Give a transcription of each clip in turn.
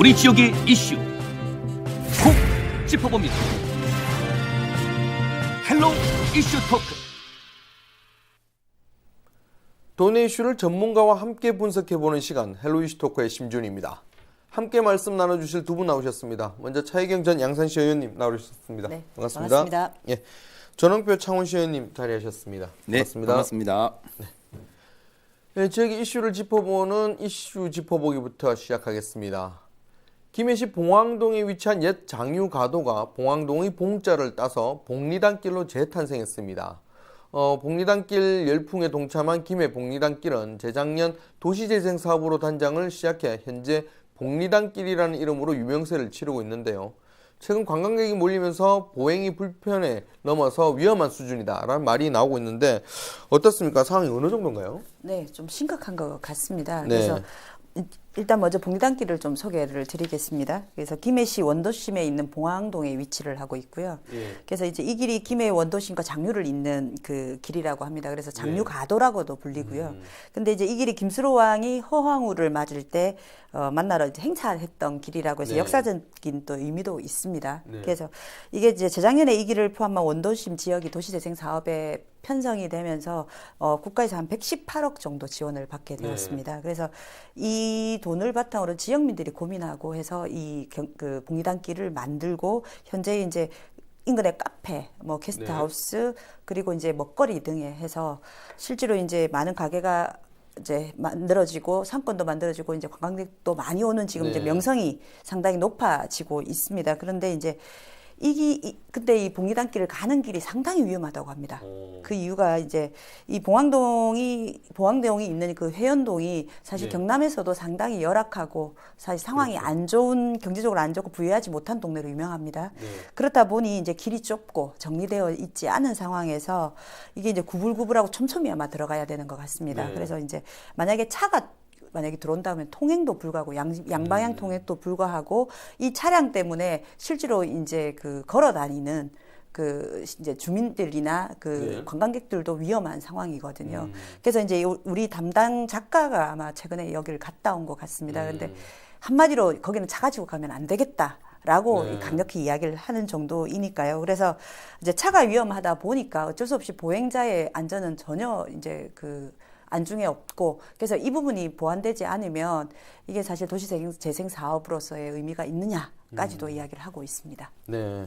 우리 지역의 이슈 콕 짚어봅니다. 헬로 이슈 토크. 도내 이슈를 전문가와 함께 분석해보는 시간, 헬로 이슈 토크의 심준입니다. 함께 말씀 나눠주실 두 분 나오셨습니다. 먼저 차혜경 전 양산시 의원님 나오셨습니다. 네, 반갑습니다. 반갑습니다. 예, 전원표 창원시 의원님 자리하셨습니다. 네, 반갑습니다. 반갑습니다. 네, 지역의 이슈를 짚어보는 이슈 짚어보기부터 시작하겠습니다. 김해시 봉황동에 위치한 옛 장유가도가 봉황동의 봉자를 따서 복리단길로 재탄생했습니다. 복리단길 열풍에 동참한 김해 복리단길은 재작년 도시재생 사업으로 단장을 시작해 현재 복리단길이라는 이름으로 유명세를 치르고 있는데요. 최근 관광객이 몰리면서 보행이 불편에 넘어서 위험한 수준이다라는 말이 나오고 있는데 어떻습니까? 상황이 어느 정도인가요? 네, 좀 심각한 것 같습니다. 네. 그래서 일단 먼저 봉리단길을 좀 소개를 드리겠습니다. 그래서 김해시 원도심에 있는 봉황동에 위치를 하고 있고요. 예. 그래서 이제 이 길이 김해 원도심과 장류를 잇는 그 길이라고 합니다. 그래서 장류가도라고도 불리고요. 근데 이제 이 길이 김수로 왕이 허황우를 맞을 때 만나러 이제 행차했던 길이라고 해서 네. 역사적인 또 의미도 있습니다. 네. 그래서 이게 이제 재작년에 이 길을 포함한 원도심 지역이 도시재생 사업에 편성이 되면서 국가에서 한 118억 정도 지원을 받게 되었습니다. 그래서 이 돈을 바탕으로 지역민들이 고민하고 해서 그 봉리단길을 만들고 현재 이제 인근의 카페, 뭐 게스트하우스 그리고 이제 먹거리 등에 해서 실제로 이제 많은 가게가 이제 만들어지고 상권도 만들어지고 이제 관광객도 많이 오는 지금 이제 명성이 상당히 높아지고 있습니다. 그런데 이제 근데 이 봉리단길을 가는 길이 상당히 위험하다고 합니다. 그 이유가 이제 이 봉황동이 있는 그 회원동이 사실 경남에서도 상당히 열악하고 사실 상황이 안 좋은, 경제적으로 안 좋고 부유하지 못한 동네로 유명합니다. 그렇다 보니 이제 길이 좁고 정리되어 있지 않은 상황에서 이게 이제 구불구불하고 촘촘히 아마 들어가야 되는 것 같습니다. 그래서 이제 만약에 들어온다면 통행도 불가하고 양방향 통행도 불가하고 이 차량 때문에 실제로 이제 그 걸어 다니는 그 이제 주민들이나 그 관광객들도 위험한 상황이거든요. 그래서 이제 우리 담당 작가가 아마 최근에 여기를 갔다 온 것 같습니다. 그런데 한마디로 거기는 차 가지고 가면 안 되겠다. 라고 강력히 이야기를 하는 정도이니까요. 그래서 이제 차가 위험하다 보니까 어쩔 수 없이 보행자의 안전은 전혀 이제 그 안중에 없고, 그래서 이 부분이 보완되지 않으면 이게 사실 도시재생 사업으로서의 의미가 있느냐까지도 이야기를 하고 있습니다. 네.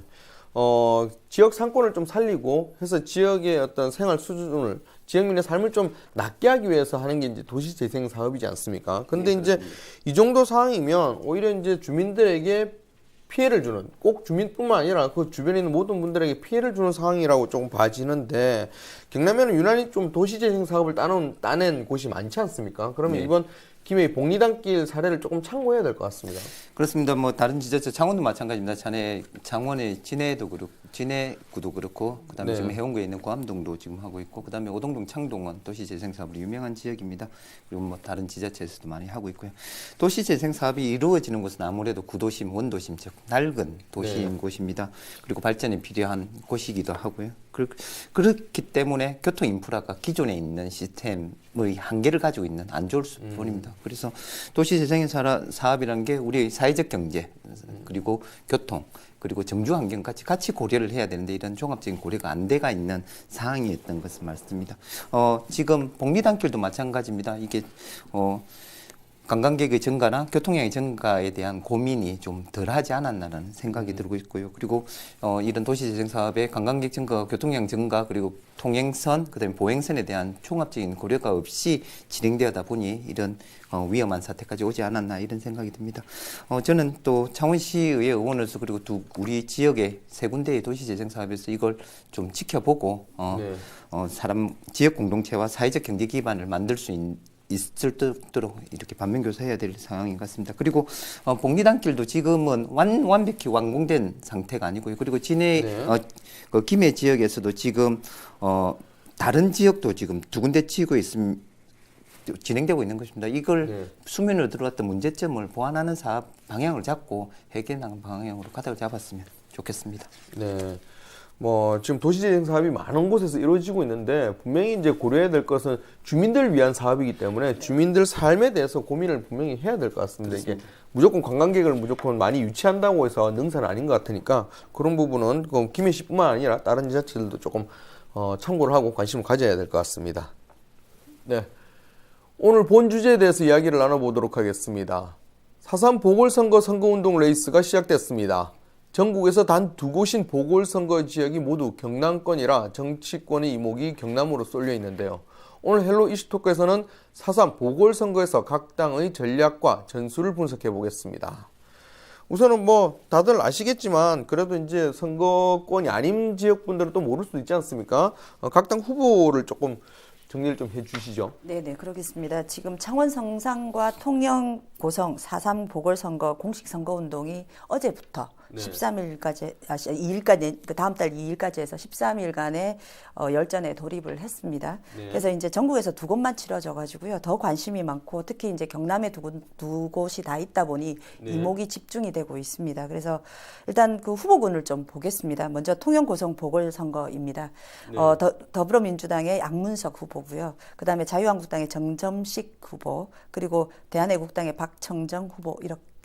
지역 상권을 좀 살리고 해서 지역의 어떤 생활 수준을, 지역민의 삶을 좀 낫게 하기 위해서 하는 게 이제 도시재생 사업이지 않습니까? 근데 이제 이 정도 상황이면 오히려 이제 주민들에게 피해를 주는, 꼭 주민뿐만 아니라 그 주변에 있는 모든 분들에게 피해를 주는 상황이라고 조금 봐지는데, 경남에는 유난히 좀 도시재생 사업을 따낸 곳이 많지 않습니까? 그러면 이번 김해 복리단길 사례를 조금 참고해야 될 것 같습니다. 그렇습니다. 뭐 다른 지자체 창원도 마찬가지입니다. 창원의 진해구도 그렇고, 그다음에 지금 해운구에 있는 고암동도 지금 하고 있고, 그다음에 오동동 창동은 도시재생 사업으로 유명한 지역입니다. 그리고 뭐 다른 지자체에서도 많이 하고 있고요. 도시재생 사업이 이루어지는 곳은 아무래도 구도심, 원도심, 즉 낡은 도시인 곳입니다. 그리고 발전이 필요한 곳이기도 하고요. 그렇기 때문에 교통 인프라가 기존에 있는 시스템의 한계를 가지고 있는 안 좋을 뿐입니다. 그래서 도시재생 사업이라는 게 우리 사회적 경제 그리고 교통 그리고 정주 환경까지 같이 고려를 해야 되는데 이런 종합적인 고려가 안 돼가 있는 상황이었던 것을 말씀드립니다. 지금 복리단길도 마찬가지입니다. 이게 관광객의 증가나 교통량의 증가에 대한 고민이 좀 덜하지 않았나라는 생각이 들고 있고요. 그리고 이런 도시재생 사업에 관광객 증가, 교통량 증가, 그리고 통행선, 그다음에 보행선에 대한 종합적인 고려가 없이 진행되다 보니 이런 위험한 사태까지 오지 않았나 이런 생각이 듭니다. 저는 또 창원시의 의원으로서 그리고 우리 지역의 세 군데의 도시재생 사업에서 이걸 좀 지켜보고 지역 공동체와 사회적 경제 기반을 만들 수 있을 수 있도록 이렇게 반면교사해야 될 상황인 것 같습니다. 그리고 복리단길도 지금은 완벽히 완공된 상태가 아니고요. 그리고 그 김해 지역에서도 지금 다른 지역도 지금 두 군데 진행되고 있는 것입니다. 이걸 수면으로 들어왔던 문제점을 보완하는 사업 방향을 잡고 해결하는 방향으로 가닥을 잡았으면 좋겠습니다. 네. 뭐 지금 도시재생 사업이 많은 곳에서 이루어지고 있는데 분명히 이제 고려해야 될 것은 주민들을 위한 사업이기 때문에 주민들 삶에 대해서 고민을 분명히 해야 될 것 같습니다. 이게 무조건 관광객을 무조건 많이 유치한다고 해서 능사는 아닌 것 같으니까 그런 부분은 김해시뿐만 아니라 다른 지자체들도 조금 참고를 하고 관심을 가져야 될 것 같습니다. 네, 오늘 본 주제에 대해서 이야기를 나눠보도록 하겠습니다. 4.3 보궐선거 선거운동 레이스가 시작됐습니다. 전국에서 단 2곳인 보궐선거 지역이 모두 경남권이라 정치권의 이목이 경남으로 쏠려 있는데요. 오늘 헬로 이슈토크에서는 4.3 보궐선거에서 각 당의 전략과 전술을 분석해 보겠습니다. 우선은 뭐 다들 아시겠지만 그래도 이제 선거권이 아닌 지역분들은 또 모를 수도 있지 않습니까? 각 당 후보를 조금 정리를 좀 해주시죠. 네네, 그러겠습니다. 지금 창원 성산과 통영 고성 4.3 보궐선거 공식 선거운동이 어제부터 13일까지, 2일까지, 그 다음 달 2일까지 해서 13일간의 열전에 돌입을 했습니다. 그래서 이제 전국에서 2곳만 치러져 가지고요. 더 관심이 많고 특히 이제 경남에 두 곳이 다 있다 보니 이목이 집중이 되고 있습니다. 그래서 일단 그 후보군을 좀 보겠습니다. 먼저 통영 고성 보궐선거입니다. 더불어민주당의 양문석 후보고요. 그다음에 자유한국당의 정점식 후보, 그리고 대한애국당의 박청정 후보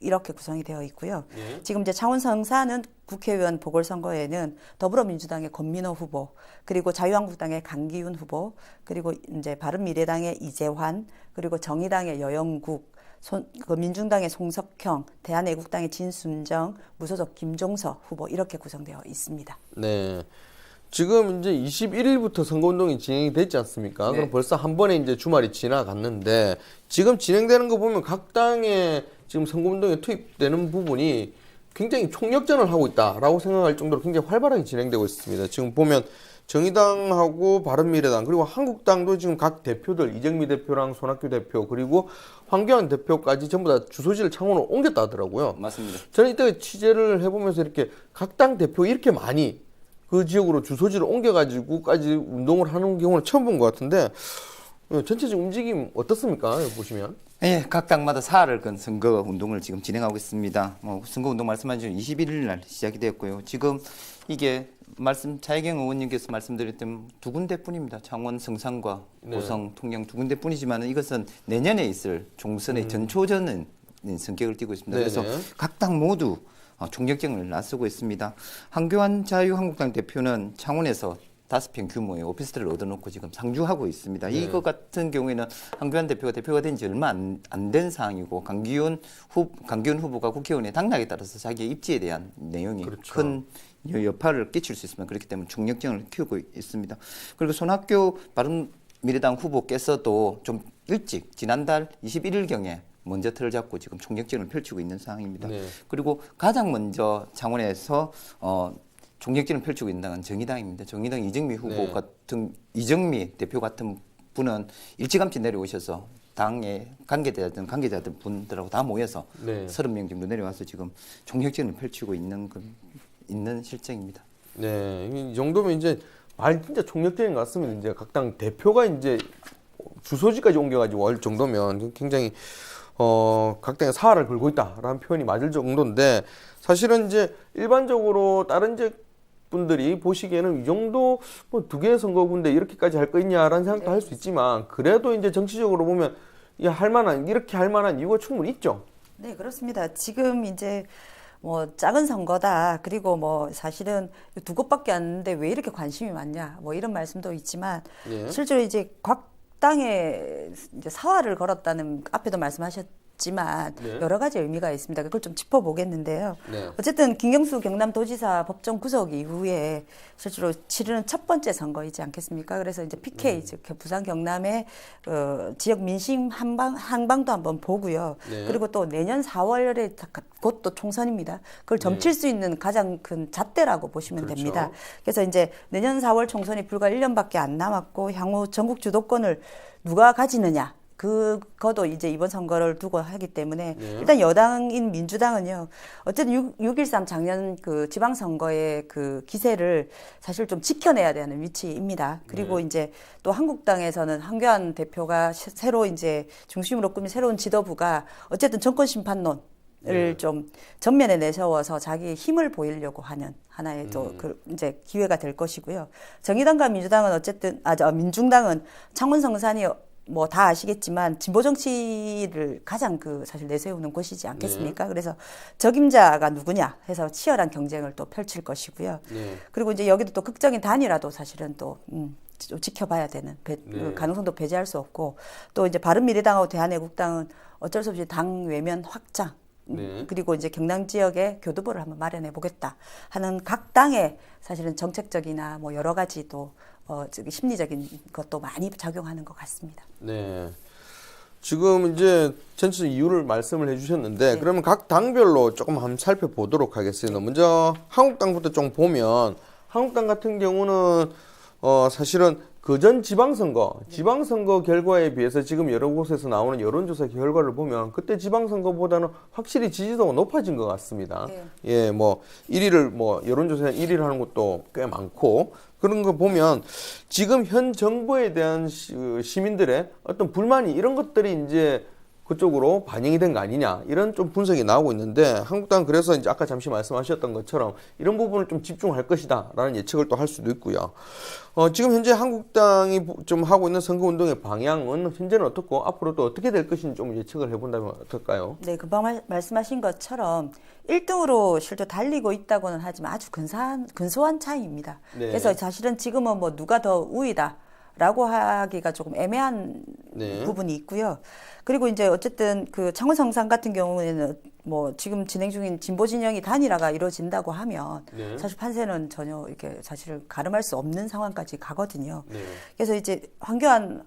이렇게 구성이 되어 있고요. 지금 이제 창원 성산은 국회의원 보궐선거에는 더불어민주당의 권민호 후보, 그리고 자유한국당의 강기훈 후보, 그리고 이제 바른미래당의 이재환, 그리고 정의당의 여영국, 민중당의 송석형, 대한애국당의 진순정, 무소속 김종서 후보 이렇게 구성되어 있습니다. 네. 지금 이제 21일부터 선거운동이 진행이 됐지 않습니까? 그럼 벌써 한 번에 이제 주말이 지나갔는데 지금 진행되는 거 보면 각 당의 지금 선거운동에 투입되는 부분이 굉장히 총력전을 하고 있다라고 생각할 정도로 굉장히 활발하게 진행되고 있습니다. 지금 보면 정의당하고 바른미래당 그리고 한국당도 지금 각 대표들 이정미 대표랑 손학규 대표 그리고 황교안 대표까지 전부 다 주소지를 창원으로 옮겼다 하더라고요. 맞습니다. 저는 이때 취재를 해보면서 이렇게 각 당 대표 이렇게 많이 그 지역으로 주소지를 옮겨가지고까지 운동을 하는 경우는 처음 본 것 같은데 전체적 움직임 어떻습니까? 보시면. 예, 각 당마다 사활을 건 선거 운동을 지금 진행하고 있습니다. 선거 운동 말씀하신 21일 날 시작이 되었고요. 지금 이게 차혜경 의원님께서 말씀드렸던 2군데뿐입니다. 창원 성산과 고성 통영 2군데뿐이지만 이것은 내년에 있을 종선의 전초전은 성격을 띠고 있습니다. 그래서 각 당 모두 총력전을 나서고 있습니다. 한교안 자유한국당 대표는 창원에서 5평 규모의 오피스텔을 얻어놓고 지금 상주하고 있습니다. 이거 같은 경우에는 한교안 대표가 된 지 얼마 안 된 상황이고 강기훈 후보가 국회의원에 당락에 따라서 자기의 입지에 대한 내용이 큰 여파를 끼칠 수 있습니다. 그렇기 때문에 총력전을 키우고 있습니다. 그리고 손학규 바른미래당 후보께서도 좀 일찍 지난달 21일경에 먼저 틀을 잡고 지금 총력전을 펼치고 있는 상황입니다. 그리고 가장 먼저 창원에서 총력전을 펼치고 있는 당은 정의당입니다. 정의당 이정미 후보 이정미 대표 같은 분은 일찌감치 내려오셔서 당의 관계자들 분들하고 다 모여서 30명 정도 내려와서 지금 총력전을 펼치고 있는 실정입니다. 네, 이 정도면 이제 진짜 총력전인 것 같습니다. 이제 각 당 대표가 이제 주소지까지 옮겨가지고 올 정도면 굉장히 각 당의 사활을 걸고 있다라는 표현이 맞을 정도인데 사실은 이제 일반적으로 다른 분들이 보시기에는 이 정도 뭐 2개의 선거군데 이렇게까지 할 거 있냐라는 생각도 할 수 있지만 그래도 이제 정치적으로 보면 이렇게 할 만한 이유가 충분히 있죠. 네, 그렇습니다. 지금 이제 뭐 작은 선거다. 그리고 뭐 사실은 2곳밖에 안 했는데 왜 이렇게 관심이 많냐. 뭐 이런 말씀도 있지만 실제로 이제 각 당에 이제 사활을 걸었다는 앞에도 말씀하셨지만 여러 가지 의미가 있습니다. 그걸 좀 짚어보겠는데요. 어쨌든 김경수 경남도지사 법정 구속 이후에 실제로 치르는 첫 번째 선거이지 않겠습니까? 그래서 이제 PK 즉 부산 경남의 지역 민심 한방도 한번 보고요. 그리고 또 내년 4월에 곧 또 총선입니다. 그걸 점칠 수 있는 가장 큰 잣대라고 보시면 됩니다. 그래서 이제 내년 4월 총선이 불과 1년밖에 안 남았고 향후 전국 주도권을 누가 가지느냐. 그거도 이제 이번 선거를 두고 하기 때문에 일단 여당인 민주당은요. 어쨌든 6.13 작년 그 지방선거의 그 기세를 사실 좀 지켜내야 되는 위치입니다. 그리고 이제 또 한국당에서는 한교안 대표가 새로 이제 중심으로 꾸민 새로운 지도부가 어쨌든 정권 심판론 네. 좀 전면에 내세워서 자기 힘을 보이려고 하는 하나의 또 이제 기회가 될 것이고요. 정의당과 민주당은 어쨌든 민중당은 창원 성산이 뭐 다 아시겠지만 진보 정치를 가장 사실 내세우는 곳이지 않겠습니까? 그래서 적임자가 누구냐 해서 치열한 경쟁을 또 펼칠 것이고요. 네. 그리고 이제 여기도 또 극적인 단일화도 사실은 또 좀 지켜봐야 되는 그 가능성도 배제할 수 없고, 또 이제 바른미래당하고 대한애국당은 어쩔 수 없이 당 외면 확장, 그리고 이제 경남 지역에 교두보를 한번 마련해 보겠다 하는 각 당의 사실은 정책적이나 뭐 여러 가지 또 심리적인 것도 많이 작용하는 것 같습니다. 네. 지금 이제 전체 이유를 말씀을 해주셨는데, 네. 그러면 각 당별로 조금 한번 살펴보도록 하겠습니다. 먼저 한국당부터 좀 보면, 한국당 같은 경우는 사실은 그전 지방선거 결과에 비해서 지금 여러 곳에서 나오는 여론조사 결과를 보면 그때 지방선거보다는 확실히 지지도가 높아진 것 같습니다. 네. 예, 뭐 1위를 여론조사에 1위를 하는 것도 꽤 많고, 그런 거 보면 지금 현 정부에 대한 시민들의 어떤 불만이, 이런 것들이 이제 그쪽으로 반영이 된 거 아니냐, 이런 좀 분석이 나오고 있는데, 한국당 그래서 이제 아까 잠시 말씀하셨던 것처럼 이런 부분을 좀 집중할 것이다라는 예측을 또 할 수도 있고요. 지금 현재 한국당이 좀 하고 있는 선거운동의 방향은 현재는 어떻고 앞으로 또 어떻게 될 것인지 좀 예측을 해본다면 어떨까요? 네, 금방 말씀하신 것처럼 1등으로 실제 달리고 있다고는 하지만 아주 근소한 차이입니다. 네. 그래서 사실은 지금은 뭐 누가 더 우위다라고 하기가 조금 애매한 네. 부분이 있고요. 그리고 이제 어쨌든 그 창원 성산 같은 경우에는 뭐 지금 진행 중인 진보 진영이 단일화가 이루어진다고 하면 네. 사실 판세는 전혀 이렇게 사실 가름할 수 없는 상황까지 가거든요. 네. 그래서 이제 황교안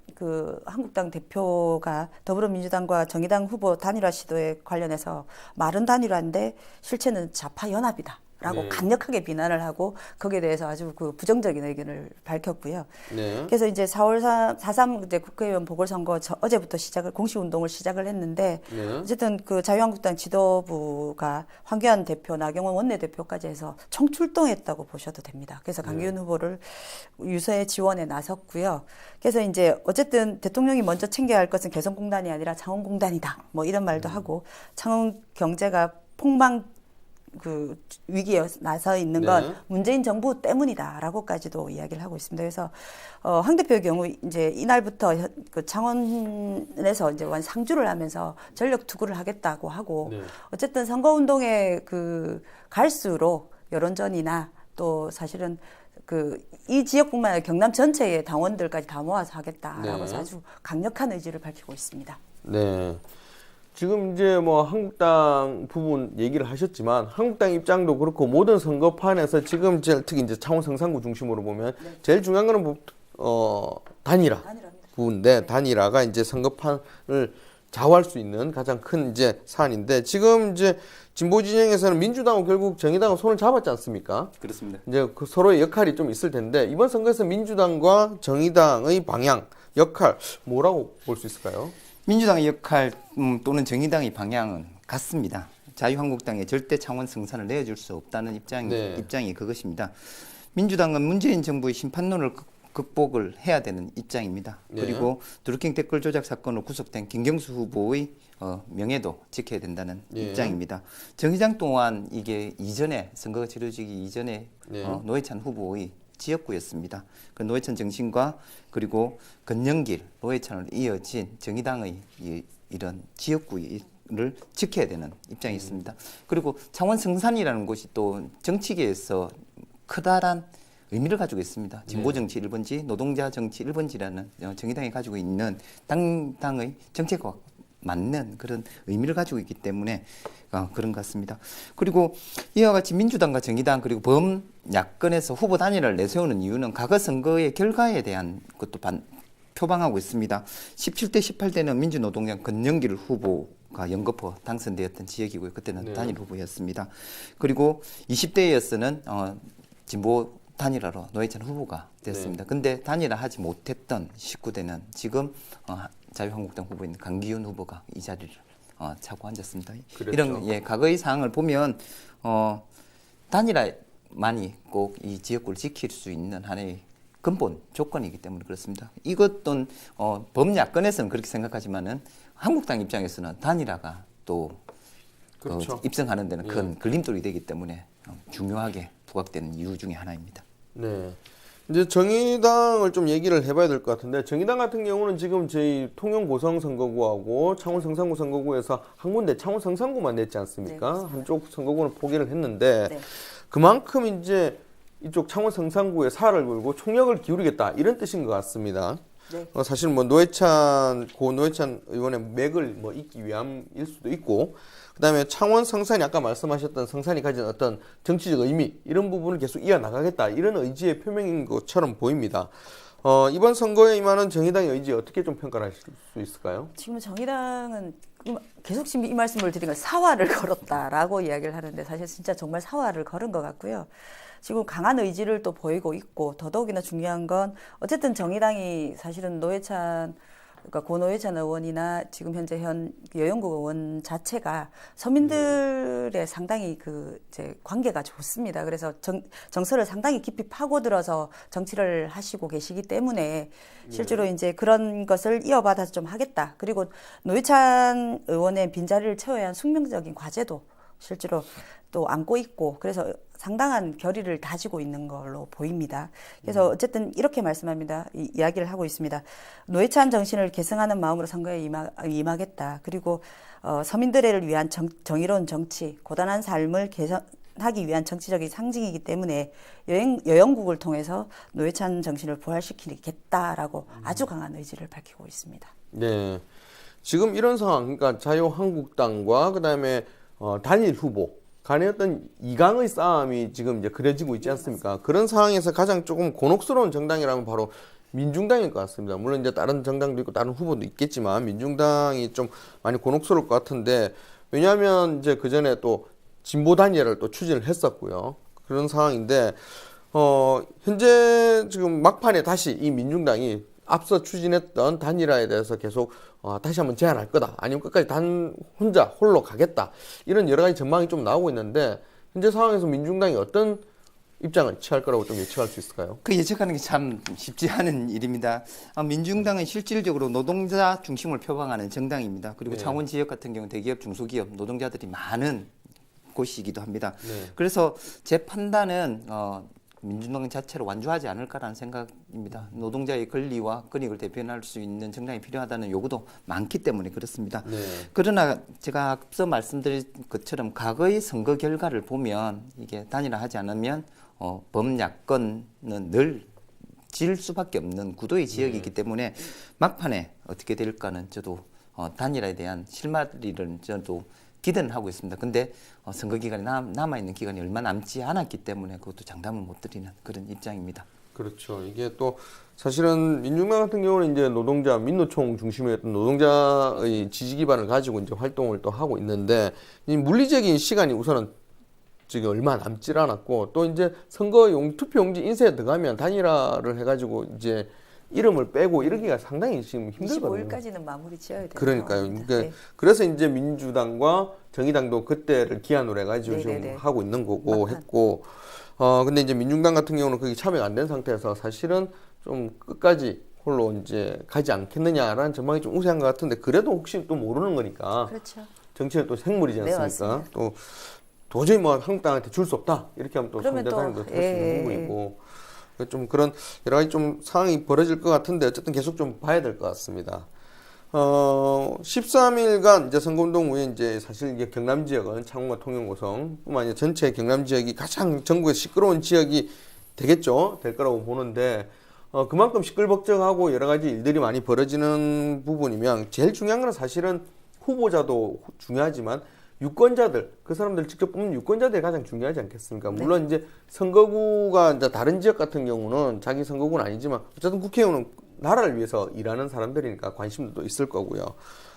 한국당 대표가 더불어민주당과 정의당 후보 단일화 시도에 관련해서 말은 단일화인데 실체는 좌파 연합이다 라고 네. 강력하게 비난을 하고 거기에 대해서 아주 부정적인 의견을 밝혔고요. 네. 그래서 이제 4월 4.3 이제 국회의원 보궐선거 어제부터 공식 운동을 시작을 했는데, 네. 어쨌든 자유한국당 지도부가 황교안 대표, 나경원 원내대표까지 해서 총출동했다고 보셔도 됩니다. 그래서 강기훈 후보를 유세 지원에 나섰고요. 그래서 이제 어쨌든 대통령이 먼저 챙겨야 할 것은 개성공단이 아니라 창원공단이다, 뭐 이런 말도 하고, 창원 경제가 위기에 나서 있는 건 네. 문재인 정부 때문이다라고까지도 이야기를 하고 있습니다. 그래서 황 대표의 경우 이제 이날부터 창원에서 이제 상주를 하면서 전력 투구를 하겠다고 하고, 네. 어쨌든 선거 운동에 갈수록 여론전이나 또 사실은 이 지역뿐만 아니라 경남 전체의 당원들까지 다 모아서 하겠다라고 해서 네. 아주 강력한 의지를 밝히고 있습니다. 네. 지금 이제 한국당 부분 얘기를 하셨지만, 한국당 입장도 그렇고 모든 선거판에서 지금 특히 이제 창원 성산구 중심으로 보면 제일 중요한 거는 단일화 부분인데, 단일화가 이제 선거판을 좌우할 수 있는 가장 큰 이제 사안인데, 지금 이제 진보 진영에서는 민주당은 결국 정의당은 손을 잡았지 않습니까? 그렇습니다. 이제 서로의 역할이 좀 있을 텐데, 이번 선거에서 민주당과 정의당의 방향, 역할 뭐라고 볼 수 있을까요? 민주당의 역할 또는 정의당의 방향은 같습니다. 자유한국당에 절대 창원 성산을 내어줄 수 없다는 입장이 그것입니다. 민주당은 문재인 정부의 심판론을 극복을 해야 되는 입장입니다. 네. 그리고 드루킹 댓글 조작 사건으로 구속된 김경수 후보의 명예도 지켜야 된다는 입장입니다. 정의당 또한 이게 이전에 선거가 치러지기 이전에 노회찬 후보의 지역구였습니다. 그 노회찬 정신과 그리고 건영길, 노회찬으로 이어진 정의당의 이런 지역구를 지켜야 되는 입장이 있습니다. 그리고 창원 성산이라는 곳이 또 정치계에서 커다란 의미를 가지고 있습니다. 진보 정치 1번지, 노동자 정치 1번지라는 정의당이 가지고 있는 당의 정책과 맞는 그런 의미를 가지고 있기 때문에 그런 것 같습니다. 그리고 이와 같이 민주당과 정의당 그리고 범야권에서 후보 단일화를 내세우는 이유는 과거 선거의 결과에 대한 것도 표방하고 있습니다. 17대, 18대는 민주노동당 건영길 후보가 연거푸 당선되었던 지역이고요. 그때는 단일 후보였습니다. 그리고 20대에서는 진보 단일화로 노회찬 후보가 됐습니다. 근데 단일화하지 못했던 19대는 지금 자유한국당 후보인 강기훈 후보가 이 자리를 차고 앉았습니다. 그랬죠. 이런 과거의 사항을 보면 단일화만이 꼭 이 지역구를 지킬 수 있는 하나의 근본 조건이기 때문에 그렇습니다. 이것도 범야권에서는 그렇게 생각하지만은 한국당 입장에서는 단일화가 또 그렇죠. 입성하는 데는 큰 걸림돌이 되기 때문에 중요하게 부각되는 이유 중에 하나입니다. 네. 이제 정의당을 좀 얘기를 해봐야 될 것 같은데, 정의당 같은 경우는 지금 저희 통영 고성 선거구하고 창원 성산구 선거구에서 한 군데 창원 성산구만 냈지 않습니까? 네, 한쪽 선거구는 포기를 했는데 네. 그만큼 이제 이쪽 창원 성산구에 살을 걸고 총력을 기울이겠다 이런 뜻인 것 같습니다. 네. 사실 뭐 노회찬 의원의 맥을 뭐 잇기 위함일 수도 있고, 그다음에 창원 성산이 아까 말씀하셨던 성산이 가진 어떤 정치적 의미 이런 부분을 계속 이어나가겠다 이런 의지의 표명인 것처럼 보입니다. 이번 선거에 임하는 정의당의 의지 어떻게 좀 평가하실 수 있을까요? 지금 정의당은 계속 지금 이 말씀을 드린 건 사활을 걸었다라고 이야기를 하는데 사실 진짜 정말 사활을 걸은 것 같고요. 지금 강한 의지를 또 보이고 있고 더더욱이나 중요한 건 어쨌든 정의당이 사실은 그러니까 고 노회찬 의원이나 지금 현재 현 여영국 의원 자체가 서민들의 상당히 이제 관계가 좋습니다. 그래서 정서를 상당히 깊이 파고들어서 정치를 하시고 계시기 때문에 실제로 이제 그런 것을 이어받아서 좀 하겠다. 그리고 노회찬 의원의 빈자리를 채워야 하는 숙명적인 과제도 실제로 또 안고 있고 그래서 상당한 결의를 다지고 있는 걸로 보입니다. 그래서 어쨌든 이렇게 말씀합니다. 이야기를 하고 있습니다. 노회찬 정신을 계승하는 마음으로 선거에 임하겠다. 그리고 서민들을 위한 정의로운 정치, 고단한 삶을 개선하기 위한 정치적인 상징이기 때문에 여영국을 통해서 노회찬 정신을 부활시키겠다라고 아주 강한 의지를 밝히고 있습니다. 네. 지금 이런 상황, 그러니까 자유한국당과 그다음에 단일 후보 간의 어떤 이강의 싸움이 지금 이제 그려지고 있지 않습니까? 그런 상황에서 가장 조금 곤혹스러운 정당이라면 바로 민중당일 것 같습니다. 물론 이제 다른 정당도 있고 다른 후보도 있겠지만 민중당이 좀 많이 곤혹스러울 것 같은데, 왜냐하면 이제 그 전에 또 진보 단일화를 또 추진을 했었고요. 그런 상황인데 현재 지금 막판에 다시 이 민중당이 앞서 추진했던 단일화에 대해서 계속 다시 한번 제안할 거다, 아니면 끝까지 혼자 홀로 가겠다, 이런 여러 가지 전망이 좀 나오고 있는데 현재 상황에서 민중당이 어떤 입장을 취할 거라고 좀 예측할 수 있을까요? 그 예측하는 게 참 쉽지 않은 일입니다. 민중당은 실질적으로 노동자 중심을 표방하는 정당입니다. 그리고 네. 창원 지역 같은 경우 대기업, 중소기업, 노동자들이 많은 곳이기도 합니다. 네. 그래서 제 판단은 민주당 자체로 완주하지 않을까라는 생각입니다. 노동자의 권리와 권익을 대변할 수 있는 정당이 필요하다는 요구도 많기 때문에 그렇습니다. 네. 그러나 제가 앞서 말씀드린 것처럼 과거의 선거 결과를 보면 이게 단일화하지 않으면 범야권은 늘 질 수밖에 없는 구도의 지역이기 때문에 막판에 어떻게 될까는 저도 단일화에 대한 실마리를 저도 기대는 하고 있습니다. 근데 선거 기간이 남아있는 기간이 얼마 남지 않았기 때문에 그것도 장담을 못 드리는 그런 입장입니다. 그렇죠. 이게 또 사실은 민중당 같은 경우는 이제 노동자 민노총 중심이었던 노동자의 지지 기반을 가지고 이제 활동을 또 하고 있는데, 이 물리적인 시간이 우선은 지금 얼마 남질 않았고, 또 이제 투표용지 인쇄에 들어가면 단일화를 해가지고 이제 이름을 빼고 이러기가 상당히 지금 힘들거든요. 25일까지는 마무리 지어야 돼요. 그러니까요. 그러니까 네. 그래서 이제 민주당과 정의당도 그때를 기한으로 해가지고 네네네. 지금 하고 있는 거고 막판. 했고, 근데 이제 민중당 같은 경우는 그게 참여가 안 된 상태에서 사실은 좀 끝까지 홀로 이제 가지 않겠느냐라는 전망이 좀 우세한 것 같은데, 그래도 혹시 또 모르는 거니까. 그렇죠. 정치는 또 생물이지 네, 않습니까? 맞습니다. 또 도저히 뭐 한국당한테 줄 수 없다 이렇게 하면 또 그러면 또, 상대당도 할 수 있는 예, 부분이고, 좀 그런 여러 가지 좀 상황이 벌어질 것 같은데 어쨌든 계속 좀 봐야 될 것 같습니다. 13일간 이제 선거운동 후에 이제 사실 이게 경남 지역은 창원과 통영 고성뿐만 아니라 전체 경남 지역이 가장 전국에 시끄러운 지역이 되겠죠. 될 거라고 보는데, 그만큼 시끌벅적하고 여러 가지 일들이 많이 벌어지는 부분이면 제일 중요한 건 사실은 후보자도 중요하지만 유권자들, 그 사람들 직접 뽑는 유권자들이 가장 중요하지 않겠습니까? 물론 이제 선거구가 이제 다른 지역 같은 경우는 자기 선거구는 아니지만 어쨌든 국회의원은 나라를 위해서 일하는 사람들이니까 관심도 있을 거고요.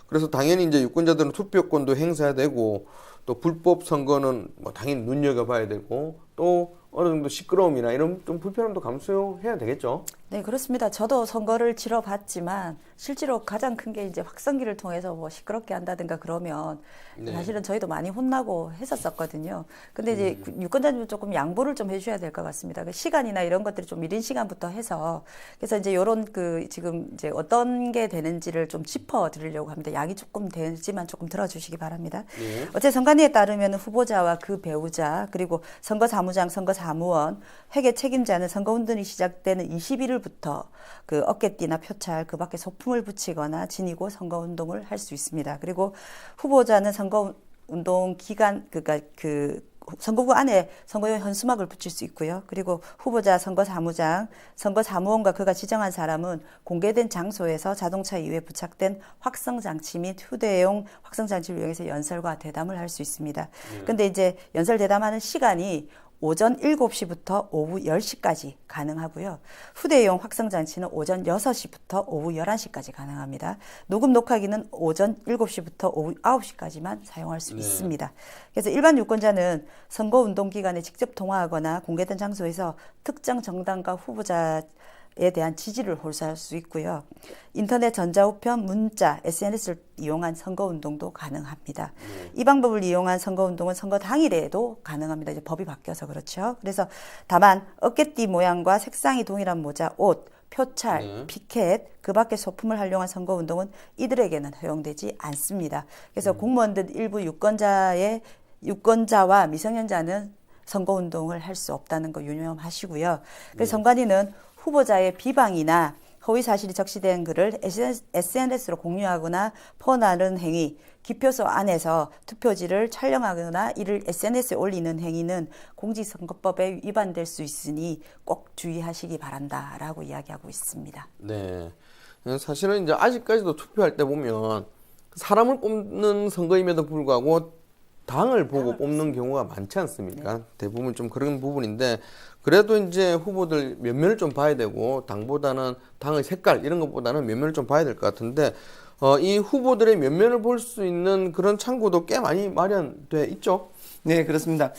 그래서 당연히 이제 유권자들은 투표권도 행사해야 되고, 또 불법 선거는 뭐 당연히 눈여겨봐야 되고, 또 어느 정도 시끄러움이나 이런 좀 불편함도 감수해야 되겠죠. 네, 그렇습니다. 저도 선거를 치러봤지만 실제로 가장 큰 게 이제 확성기를 통해서 뭐 시끄럽게 한다든가 그러면 네. 사실은 저희도 많이 혼나고 했었거든요. 근데 이제 유권자님은 조금 양보를 좀 해주셔야 될 것 같습니다. 그 시간이나 이런 것들이 좀 이른 시간부터 해서 그래서 이제 요런 그 지금 이제 어떤 게 되는지를 좀 짚어 드리려고 합니다. 양이 조금 되지만 조금 들어주시기 바랍니다. 네. 어제 선관위에 따르면 후보자와 그 배우자 그리고 선거사무장, 선거사무원, 회계 책임자는 선거운동이 시작되는 21일부터 그 어깨띠나 표찰, 그 밖에 소품을 붙이거나 지니고 선거운동을 할 수 있습니다. 그리고 후보자는 선거운동 기간, 그러니까 그 선거구 안에 선거용 현수막을 붙일 수 있고요. 그리고 후보자, 선거사무장, 선거사무원과 그가 지정한 사람은 공개된 장소에서 자동차 이후에 부착된 확성장치 및 휴대용 확성장치를 이용해서 연설과 대담을 할 수 있습니다. 근데 이제 연설 대담하는 시간이 오전 7시부터 오후 10시까지 가능하고요. 휴대용 확성장치는 오전 6시부터 오후 11시까지 가능합니다. 녹음 녹화기는 오전 7시부터 오후 9시까지만 사용할 수 있습니다. 그래서 일반 유권자는 선거운동 기간에 직접 통화하거나 공개된 장소에서 특정 정당과 후보자에 대한 지지를 호소할 수 있고요. 인터넷 전자우편, 문자, SNS를 이용한 선거운동도 가능합니다. 이 방법을 이용한 선거운동은 선거 당일에도 가능합니다. 이제 법이 바뀌어서 그렇죠. 그래서 다만 어깨띠 모양과 색상이 동일한 모자, 옷, 표찰, 피켓, 그 밖의 소품을 활용한 선거운동은 이들에게는 허용되지 않습니다. 그래서 공무원들 일부 유권자와 미성년자는 선거운동을 할 수 없다는 거 유념하시고요. 그래서 선관위는 후보자의 비방이나 허위 사실이 적시된 글을 SNS로 공유하거나 퍼나르는 행위, 기표소 안에서 투표지를 촬영하거나 이를 SNS에 올리는 행위는 공직선거법에 위반될 수 있으니 꼭 주의하시기 바란다라고 이야기하고 있습니다. 네. 사실은 이제 아직까지도 투표할 때 보면 사람을 뽑는 선거임에도 불구하고 당을 보고 뽑는 경우가 많지 않습니까? 네. 대부분 좀 그런 부분인데 그래도 이제 후보들 면면을 좀 봐야 되고 당보다는 당의 색깔 이런 것보다는 면면을 좀 봐야 될 것 같은데 이 후보들의 면면을 볼 수 있는 그런 창구도 꽤 많이 마련돼 있죠? 네, 그렇습니다.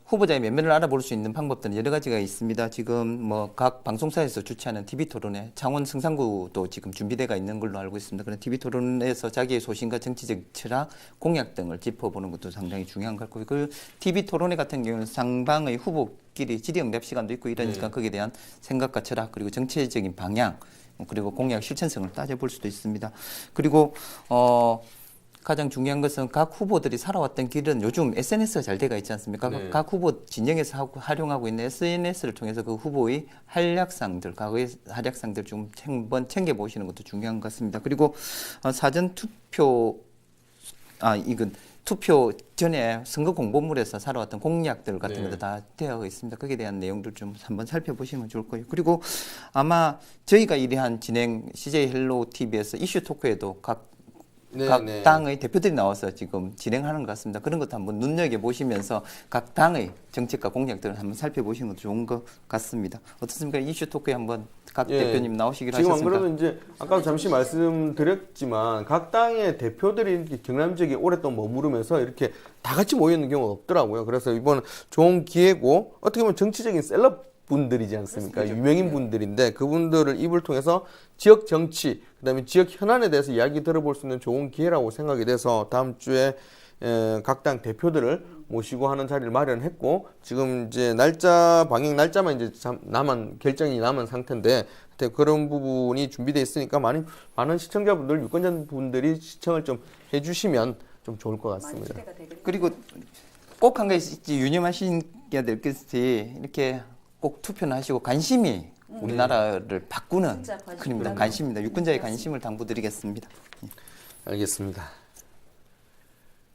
후보자의 면면을 알아볼 수 있는 방법들은 여러 가지가 있습니다. 지금 뭐 각 방송사에서 주최하는 TV 토론회, 창원 성산구도 지금 준비되어 있는 걸로 알고 있습니다. 그런 TV 토론에서 자기의 소신과 정치적 철학, 공약 등을 짚어보는 것도 상당히 중요한 것 같고요. 그 TV 토론회 같은 경우는 상방의 후보끼리 질의응답 시간도 있고 이러니까 거기에 대한 생각과 철학 그리고 정치적인 방향 그리고 공약 실천성을 따져볼 수도 있습니다. 그리고 가장 중요한 것은 각 후보들이 살아왔던 길은 요즘 SNS가 잘 돼가 있지 않습니까? 네. 각 후보 진영에서 활용하고 있는 SNS를 통해서 그 후보의 활약상들, 과거의 활약상들 좀 한번 챙겨보시는 것도 중요한 것 같습니다. 그리고 사전 투표, 이건 투표 전에 선거 공보물에서 살아왔던 공약들 같은 것도 다 되어 있습니다. 거기에 대한 내용들 좀 한번 살펴보시면 좋을 거예요. 그리고 아마 저희가 이러한 진행 CJ 헬로 TV에서 이슈 토크에도 각 당의 대표들이 나와서 지금 진행하는 것 같습니다. 그런 것도 한번 눈여겨보시면서 각 당의 정책과 공약들을 한번 살펴보시는 것도 좋은 것 같습니다. 어떻습니까? 이슈 토크에 한번 각 대표님 나오시기로 하셨습니까? 지금 안 그러면 이제 아까도 잠시 말씀드렸지만 각 당의 대표들이 이렇게 경남 지역에 오랫동안 머무르면서 이렇게 다 같이 모여 있는 경우가 없더라고요. 그래서 이번 좋은 기회고 어떻게 보면 정치적인 셀럽 분들이지 않습니까? 유명인 분들인데 그분들을 입을 통해서 지역 정치, 그다음에 지역 현안에 대해서 이야기 들어볼 수 있는 좋은 기회라고 생각이 돼서 다음 주에 각 당 대표들을 모시고 하는 자리를 마련했고 지금 이제 방영 날짜만 이제 결정이 남은 상태인데 그런 부분이 준비되어 있으니까 많은 시청자분들, 유권자분들이 시청을 좀 해주시면 좀 좋을 것 같습니다. 그리고 꼭 한 가지 유념하셔야 될 것이 이렇게 꼭 투표는 하시고 관심이 우리나라를 바꾸는 그림입니다. 관심입니다. 유권자의 관심을 당부드리겠습니다. 알겠습니다.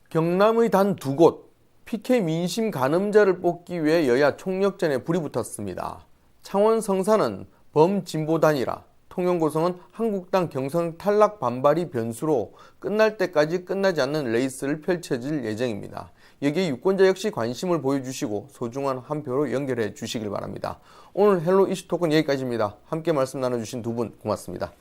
경남의 단 2곳 PK 민심 가늠자를 뽑기 위해 여야 총력전에 불이 붙었습니다. 창원 성산은 범진보단이라 통영고성은 한국당 경선 탈락 반발이 변수로 끝날 때까지 끝나지 않는 레이스를 펼쳐질 예정입니다. 여기에 유권자 역시 관심을 보여주시고 소중한 한 표로 연결해 주시길 바랍니다. 오늘 헬로 이슈 토크는 여기까지입니다. 함께 말씀 나눠주신 두 분 고맙습니다.